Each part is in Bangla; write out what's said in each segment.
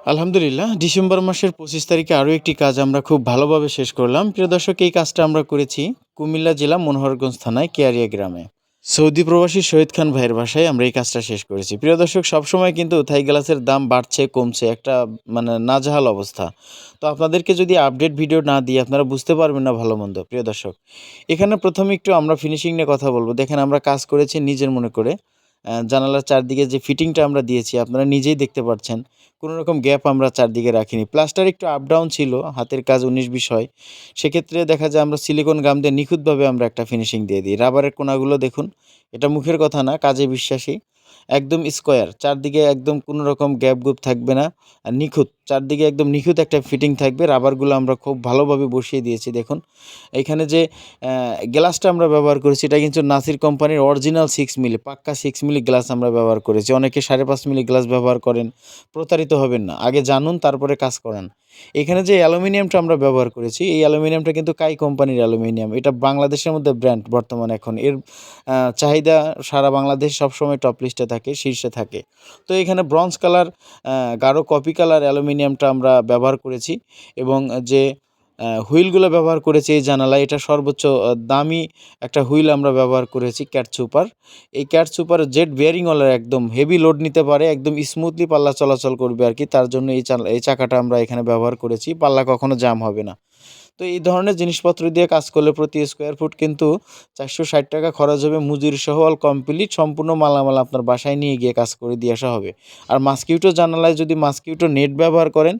আলহামদুলিল্লাহ ডিসেম্বর মাসের ২৫ তারিখে আরও একটি কাজ আমরা খুব ভালোভাবে শেষ করলাম। প্রিয় দর্শক, এই কাজটা আমরা করেছি কুমিল্লা জেলা মনোহরগঞ্জ থানায় কেয়ারিয়া গ্রামে। সৌদি প্রবাসী শহীদ খান ভাইয়ের বাসায় আমরা এই কাজটা শেষ করেছি। প্রিয় দর্শক, সবসময় কিন্তু থাই গ্লাসের দাম বাড়ছে কমছে, একটা মানে নাজেহাল অবস্থা। তো আপনাদেরকে যদি আপডেট ভিডিও না দিই আপনারা বুঝতে পারবেন না ভালো মন্দ। প্রিয় দর্শক, এখানে প্রথমে একটু আমরা ফিনিশিং নিয়ে কথা বলবো। দেখেন, আমরা কাজ করেছি নিজের মনে করে। জানালার চারদিকে যে ফিটিংটা আমরা দিয়েছি আপনারা নিজেই দেখতে পাচ্ছেন। কোনো রকম গ্যাপ আমরা চারদিকে রাখিনি। প্লাস্টার একটু আপ ডাউন ছিল, হাতের কাজ ১৯-২০ হয়। সেক্ষেত্রে দেখা যায় আমরা সিলিকন গাম দিয়ে নিখুঁতভাবে আমরা একটা ফিনিশিং দিয়ে দিই। রাবারের কোণাগুলো দেখুন, এটা মুখের কথা না, কাজে বিশ্বাসী। একদম স্কোয়ার, চারদিকে একদম কোনো রকম গ্যাপ গুপ থাকবে না। আর নিখুঁত, চারদিকে একদম নিখুঁত একটা ফিটিং থাকবে। রাবারগুলো আমরা খুব ভালোভাবে বসিয়ে দিয়েছি দেখুন। এইখানে যে গ্লাসটা আমরা ব্যবহার করেছি এটা কিন্তু নাসির কোম্পানির অরিজিনাল 6 মিলি, পাক্কা 6 মিলি গ্লাস আমরা ব্যবহার করেছি। অনেকে 5.5 মিলি গ্লাস ব্যবহার করেন, প্রতারিত হবেন না। আগে জানুন তারপরে কাজ করান। এখানে যে অ্যালুমিনিয়ামটা আমরা ব্যবহার করেছি এই অ্যালুমিনিয়ামটা কিন্তু কাই কোম্পানির অ্যালুমিনিয়াম। এটা বাংলাদেশের মধ্যে ব্র্যান্ড বর্তমানে এখন। এর চাহিদা সারা বাংলাদেশ সবসময় টপ লিস্টে থাকে, শীর্ষে থাকে। তো এখানে ব্রঞ্জ কালার, গাঢ় কপি কালার অ্যালুমিনিয়ামটা আমরা ব্যবহার করেছি এবং যে হুইলগুলো ব্যবহার করেছি এই জানালায়, এটা সর্বোচ্চ দামি একটা হুইল আমরা ব্যবহার করেছি ক্যাট সুপার। এই ক্যাট সুপার জেট বেয়ারিংওয়ালার, একদম হেভি লোড নিতে পারে, একদম স্মুথলি পাল্লা চলাচল করবে আর কি। তার জন্য এই চাকাটা আমরা এখানে ব্যবহার করেছি, পাল্লা কখনো জাম হবে না। তো এই ধরনের জিনিসপত্র দিয়ে কাজ করলে প্রতি স্কোয়ার ফুট কিন্তু ৪৬০ টাকা খরচ হবে, মজুরি সহ অল কমপ্লিট। সম্পূর্ণ মালামাল আপনার বাসায় নিয়ে গিয়ে কাজ করে দিয়ে আসা হবে। আর মাস্কিউটো জানালায় যদি মাস্কিউটো নেট ব্যবহার করেন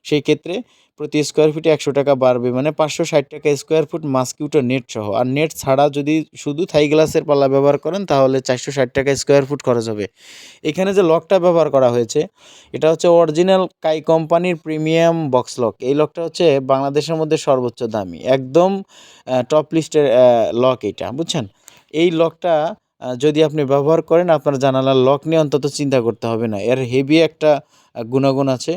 সেই ক্ষেত্রে প্রতি স্কোয়ার ফিটে ১০০ টাকা বাড়বে, মানে ৫৬০ টাকা স্কোয়ার ফুট মাস্কিউটো নেট সহ। আর নেট ছাড়া যদি শুধু থাই গ্লাসের পাল্লা ব্যবহার করেন তাহলে ৪৬০ টাকা স্কোয়ার ফুট খরচ হবে। এখানে যে লকটা ব্যবহার করা হয়েছে এটা হচ্ছে অরিজিনাল কাই কোম্পানির প্রিমিয়াম বক্স লক। এই লকটা হচ্ছে বাংলাদেশের মধ্যে সর্বোচ্চ দামি, একদম টপ লিস্টের লক এইটা, বুঝছেন? এই লকটা যদি আপনি ব্যবহার করেন আপনার জানালার লক নিয়ে অন্তত চিন্তা করতে হবে না। এর হেভি একটা গুণাগুণ আছে,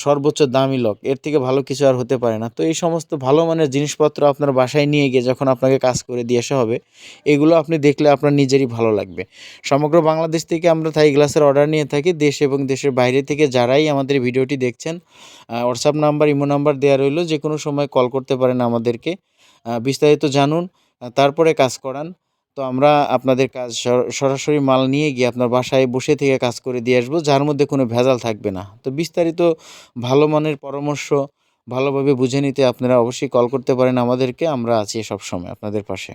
সর্বোচ্চ দামি লক, এর থেকে ভালো কিছু আর হতে পারে না। তো এই সমস্ত ভালো মানের জিনিসপত্র আপনার বাসায় নিয়ে গিয়ে যখন আপনাকে কাজ করে দিয়ে আসা হবে এগুলো আপনি দেখলে আপনার নিজেরই ভালো লাগবে। সমগ্র বাংলাদেশ থেকে আমরা থাই গ্লাসের অর্ডার নিয়ে থাকি। দেশ এবং দেশের বাইরে থেকে যারাই আমাদের ভিডিওটি দেখছেন, হোয়াটসঅ্যাপ নাম্বার, ইমো নাম্বার দেওয়া রইল, যে কোনো সময় কল করতে পারেন আমাদেরকে। বিস্তারিত জানুন, তারপরে কাজ করান। তো আমরা আপনাদের কাজ সরাসরি মাল নিয়ে গিয়ে আপনার বাসায় বসে থেকে কাজ করে দিয়ে আসবো, যার মধ্যে কোনো ভেজাল থাকবে না। তো বিস্তারিত ভালো মানের পরামর্শ ভালোভাবে বুঝে নিতে আপনারা অবশ্যই কল করতে পারেন আমাদেরকে। আমরা আছি সবসময় আপনাদের পাশে।